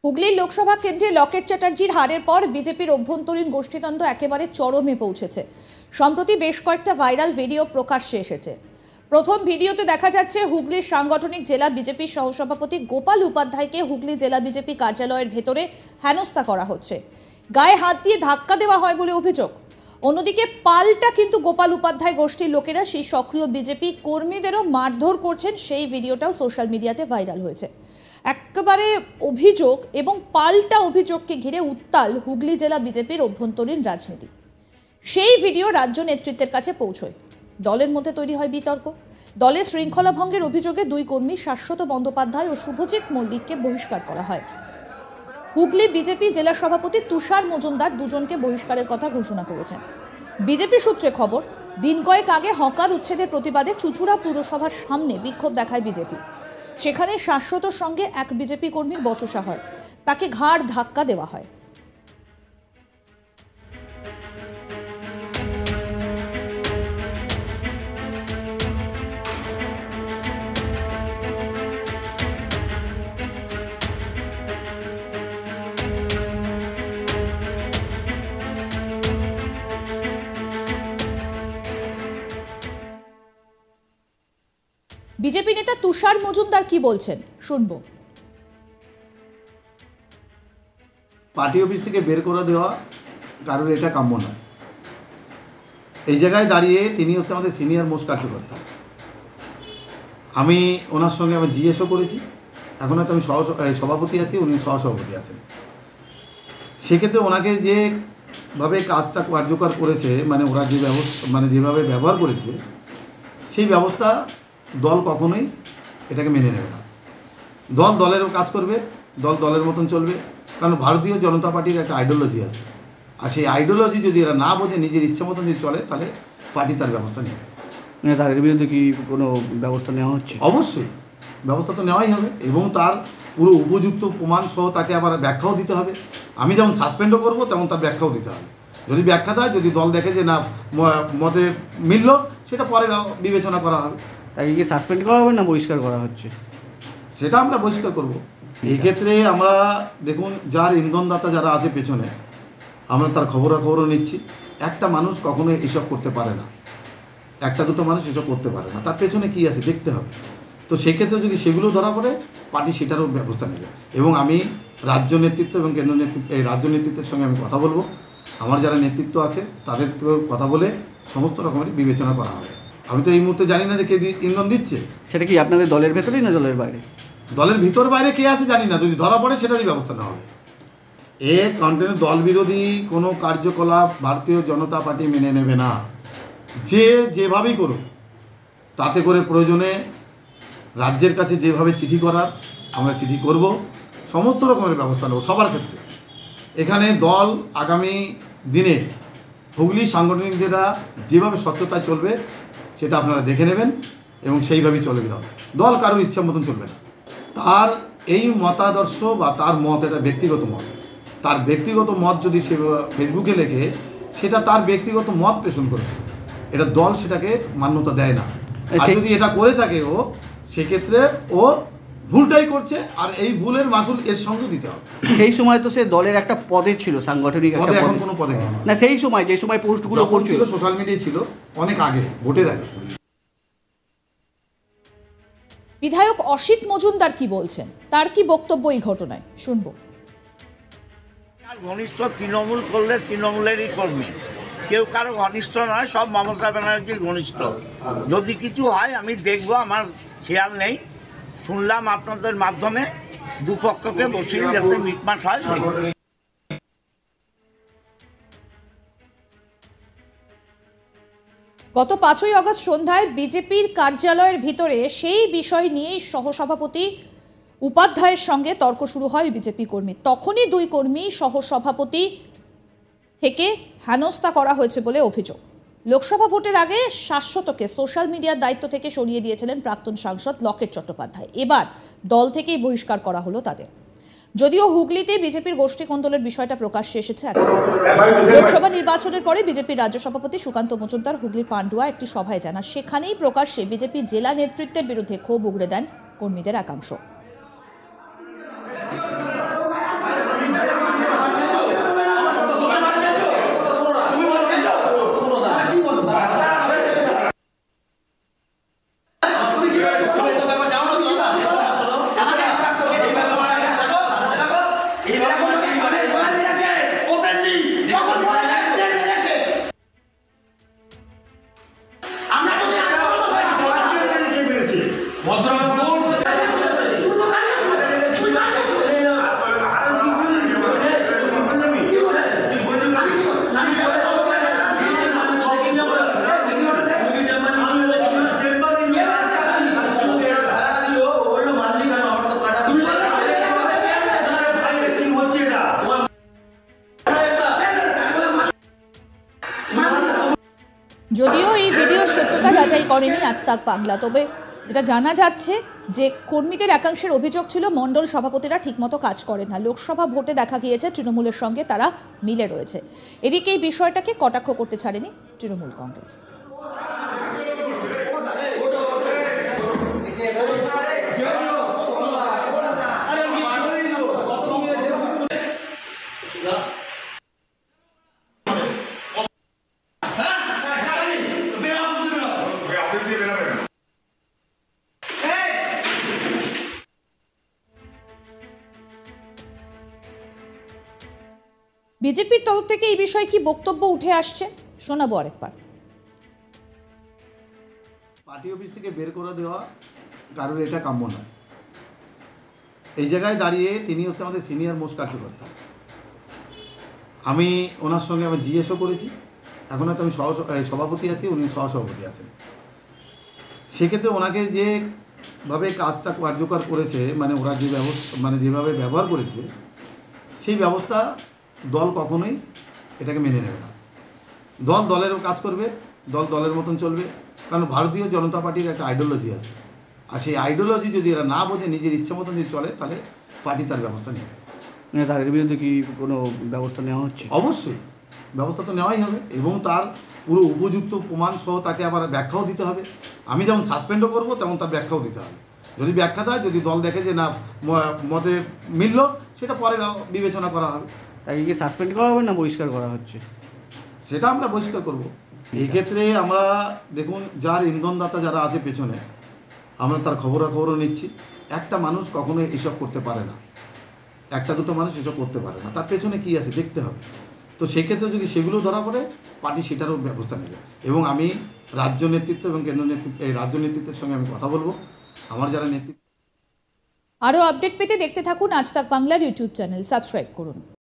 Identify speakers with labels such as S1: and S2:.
S1: হুগলির লোকসভা কেন্দ্রে লকেট চ্যাটার্জির হারের পর বিজেপির অভ্যন্তরীণ গোষ্ঠীদ্বন্দ্ব একেবারে চরমে পৌঁছেছে। সম্প্রতি বেশ কয়েকটা ভাইরাল ভিডিও প্রকাশ্যে এসেছে। প্রথম ভিডিওতে দেখা যাচ্ছে হুগলির সাংগঠনিক জেলা বিজেপির সহসভাপতি গোপাল উপাধ্যায়কে হুগলি জেলা বিজেপি কার্যালয়ের ভেতরে হেনস্থা করা হচ্ছে, গায়ে হাত দিয়ে ধাক্কা দেওয়া হয় বলে অভিযোগ। অন্যদিকে পাল্টা কিন্তু গোপাল উপাধ্যায় গোষ্ঠীর লোকেরা সেই সক্রিয় বিজেপি কর্মীদেরও মারধর করছেন, সেই ভিডিওটাও সোশ্যাল মিডিয়াতে ভাইরাল হয়েছে। একেবারে অভিযোগ এবং পাল্টা অভিযোগকে ঘিরে উত্তাল হুগলি জেলা বিজেপির অভ্যন্তরীণ রাজনীতি। সেই ভিডিও রাজ্য নেতৃত্বের কাছে পৌঁছয়। দলের মধ্যে তৈরি হয় বিতর্ক। দলের শৃঙ্খলা ভঙ্গের অভিযোগে দুই কর্মী শাশ্বত বন্দ্যোপাধ্যায় ও শুভজিৎ মল্লিককে বহিষ্কার করা হয়। হুগলি বিজেপি জেলা সভাপতি তুষার মজুমদার দুজনকে বহিষ্কারের কথা ঘোষণা করেছেন। বিজেপি সূত্রে খবর, দিন কয়েক আগে হকার উচ্ছেদের প্রতিবাদে চুঁচুড়া পুরসভার সামনে বিক্ষোভ দেখায় বিজেপি। সেখানে শাশ্বতর সঙ্গে এক বিজেপি কর্মীর বচসা হয়, তাকে ঘাড় ধাক্কা দেওয়া হয়। বিজেপি নেতা তুষার মজুমদার কি বলছেন শুনবো।
S2: পার্টি অফিস থেকে বের করে দেওয়া কারোর এটা কাম্য নয়। এই জায়গায় দাঁড়িয়ে তিনি হচ্ছে আমাদের সিনিয়র মোস্ট কার্যকর্তা। আমি ওনার সঙ্গে আমি জিজ্ঞেসও করেছি, এখন হয়তো আমি সভাপতি আছি, উনি সহসভাপতি আছেন। সেক্ষেত্রে ওনাকে যেভাবে কাজটা কার্যকর করেছে, মানে ওরা যে যেভাবে ব্যবহার করেছে, সেই ব্যবস্থা দল কখনোই এটাকে মেনে নেবে না। দল দলের কাজ করবে, দল দলের মতন চলবে, কারণ ভারতীয় জনতা পার্টির একটা আইডিওলজি আছে। আর সেই আইডিওলজি যদি এরা না বোঝে, নিজের ইচ্ছা মতন যদি চলে, তাহলে পার্টি তার ব্যবস্থা নেবে।
S3: মানে তাদের বিরুদ্ধে কি কোনো ব্যবস্থা নেওয়া হচ্ছে?
S2: অবশ্যই ব্যবস্থা তো নেওয়াই হবে, এবং তার পুরো উপযুক্ত প্রমাণ সহ তাকে আবার ব্যাখ্যাও দিতে হবে। আমি যেমন সাসপেন্ডও করবো, তেমন তার ব্যাখ্যাও দিতে হবে। যদি ব্যাখ্যা দেয়, যদি দল দেখে যে না মতে মিলল, সেটা পরে বিবেচনা করা হবে।
S3: তাকে কি সাসপেন্ড করা হবে না বহিষ্কার করা হচ্ছে?
S2: সেটা আমরা বহিষ্কার করব। এই ক্ষেত্রে আমরা দেখুন, যার ইন্ধনদাতা যারা আছে পেছনে, আমরা তার খবরাখবরও নিচ্ছি। একটা মানুষ কখনো এসব করতে পারে না, একটা দুটো মানুষ এসব করতে পারে না, তার পেছনে কী আছে দেখতে হবে। তো সেক্ষেত্রে যদি সেগুলো ধরা পড়ে, পার্টি সেটারও ব্যবস্থা নেবে। এবং আমি রাজ্য নেতৃত্ব এবং কেন্দ্র নেতৃত্ব, এই রাজ্য নেতৃত্বের সঙ্গে আমি কথা বলবো। আমার যারা নেতৃত্ব আছে তাদের কথা বলে সমস্ত রকমের বিবেচনা করা হবে। আমি তো এই মুহূর্তে জানি না যে কে ইন্ধন দিচ্ছে।
S3: সেটা কি আপনাদের দলের ভেতরেই না দলের বাইরে?
S2: দলের ভিতর বাইরে কে আছে জানি না, যদি ধরা পড়ে সেটারই ব্যবস্থা নেওয়া হবে। কন্টেন্ট দল বিরোধী কোনো কার্যকলাপ ভারতীয় জনতা পার্টি মেনে নেবে না। যেভাবেই করুক, তাতে করে প্রয়োজনে রাজ্যের কাছে যেভাবে চিঠি করার আমরা চিঠি করব, সমস্ত রকমের ব্যবস্থা নেব সবার ক্ষেত্রে। এখানে দল আগামী দিনে হুগলি সাংগঠনিক যেভাবে স্বচ্ছতায় চলবে, সেটা আপনারা দেখে নেবেন এবং সেইভাবেই চলবে। দল কারোর ইচ্ছা মতন চলবে না। তার এই মতাদর্শ বা তার মত, এটা ব্যক্তিগত মত। তার ব্যক্তিগত মত যদি সে ফেসবুকে লেখে, সেটা তার ব্যক্তিগত মত পেশন করেছে, এটা দল সেটাকে মান্যতা দেয় না। আর যদি এটা করে থাকে ও, সেক্ষেত্রে ও ভুলটাই করছে, আর এই ভুলের মাসুল এর সঙ্গে দিতে হবে।
S3: সেই সময় তো সে দলের একটা পদে ছিল, সাংগঠনিক
S2: পদে, এখন কোনো পদে
S3: না। সেই সময় যে সময় পোস্টগুলো করছিল
S2: সোশ্যাল মিডিয়ায় ছিল, অনেক আগে, ভোটের আগে।
S1: বিধায়ক অসিত মজুমদার কি বলছেন, তার কি বক্তব্য এই ঘটনায় শুনবো।
S4: ঘনিষ্ঠ তৃণমূল করলে তৃণমূলেরই কর্মী, কেউ কারো ঘনিষ্ঠ নয়, সব মমতা ব্যানার্জির ঘনিষ্ঠ। যদি কিছু হয় আমি দেখব, আমার খেয়াল নেই। শুনলাম আপনাদের মাধ্যমে দুপক্ষকে বসিয়ে যাতে মিটমাট হয়।
S1: গত 5ই আগস্ট সন্ধ্যায় বিজেপির কার্যালয়ের ভিতরে সেই বিষয় নিয়ে সহসভাপতি উপাধ্যায়ের সঙ্গে তর্ক শুরু হয় বিজেপি কর্মী। তখনই দুই কর্মী সহসভাপতি থেকে হেনস্থা করা হয়েছে বলে অভিযোগ। লোকসভা ভোটের আগে শাশ্বতকে সোশ্যাল মিডিয়ার দায়িত্ব থেকে সরিয়ে দিয়েছিলেন প্রাক্তন সাংসদ লকেট চট্টোপাধ্যায়। এবার দল থেকেই বহিষ্কার করা হলো তাদের। যদিও হুগলিতে বিজেপির গোষ্ঠী কোন্দলের বিষয়টা প্রকাশ্যে এসেছে লোকসভা নির্বাচনের পরে বিজেপির রাজ্য সভাপতি সুকান্ত মজুমদার হুগলির পান্ডুয়া একটি সভায় জানান, সেখানেই প্রকাশ্যে বিজেপির জেলা নেতৃত্বের বিরুদ্ধে ক্ষোভ উগড়ে দেন কর্মীদের একাংশ। যদিও এই ভিডিওর সত্যতা যাচাই করেনি আজ তাক বাংলা, তবে যেটা জানা যাচ্ছে যে কর্মীদের একাংশের অভিযোগ ছিল মণ্ডল সভাপতিরা ঠিকমতো কাজ করেন না। লোকসভা ভোটে দেখা গিয়েছে তৃণমূলের সঙ্গে তারা মিলে রয়েছে। এদিকে এই বিষয়টাকে কটাক্ষ করতে ছাড়েনি তৃণমূল কংগ্রেস। বিজেপির তরফ থেকে এই বিষয়ে কি বক্তব্য উঠে আসছে শোনাবো আরেকবার।
S2: পার্টি অফিস থেকে বের করে দেওয়া কারোর এটা কাম্য নয়। এই জায়গায় দাঁড়িয়ে তিনি হচ্ছে আমাদের সিনিয়র মোস্ট কার্যকর্তা। আমি ওনার সঙ্গে আমি জিএসও করেছি, এখন হয়তো আমি সভাপতি আছি, উনি সহসভাপতি আছেন। সেক্ষেত্রে ওনাকে যেভাবে কাজটা কার্যকর করেছে, মানে ওরা যে যেভাবে ব্যবহার করেছে, সেই ব্যবস্থা দল কখনোই এটাকে মেনে নেবে না। দল দলের কাজ করবে, দল দলের মতন চলবে, কারণ ভারতীয় জনতা পার্টির একটা আইডিওলজি আছে। আর সেই আইডিওলজি যদি এরা না বোঝে, নিজের ইচ্ছা মতন যদি চলে, তাহলে পার্টি তার ব্যবস্থা নেবে।
S3: মানে তাদের বিরুদ্ধে কি কোনো ব্যবস্থা নেওয়া হচ্ছে?
S2: অবশ্যই ব্যবস্থা তো নেওয়াই হবে, এবং তার পুরো উপযুক্ত প্রমাণ সহ তাকে আবার ব্যাখ্যাও দিতে হবে। আমি যেমন সাসপেন্ডও করবো, তেমন তার ব্যাখ্যাও দিতে হবে। যদি ব্যাখ্যা দেয়, যদি দল দেখে যে না মতে মিলল, সেটা পরে বিবেচনা করা হবে।
S3: তাকে কি সাসপেন্ড করা হবে না বহিষ্কার করা হচ্ছে?
S2: সেটা আমরা বহিষ্কার করব। এই ক্ষেত্রে আমরা দেখুন, যার ইন্ধনদাতা যারা আছে পেছনে, আমরা তার খবরাখবরও নিচ্ছি। একটা মানুষ কখনো এসব করতে পারে না, একটা দুটো মানুষ এসব করতে পারে না, তার পেছনে কী আছে দেখতে হবে। তো সেক্ষেত্রে যদি সেগুলো ধরা পড়ে, পার্টি সেটারও ব্যবস্থা নেবে। এবং আমি রাজ্য নেতৃত্ব এবং কেন্দ্র নেতৃত্ব, এই রাজ্য নেতৃত্বের সঙ্গে আমি কথা বলবো। আমার যারা নেতৃত্ব।
S1: আরও আপডেট পেতে দেখতে থাকুন আজ তাক বাংলার ইউটিউব চ্যানেল, সাবস্ক্রাইব করুন।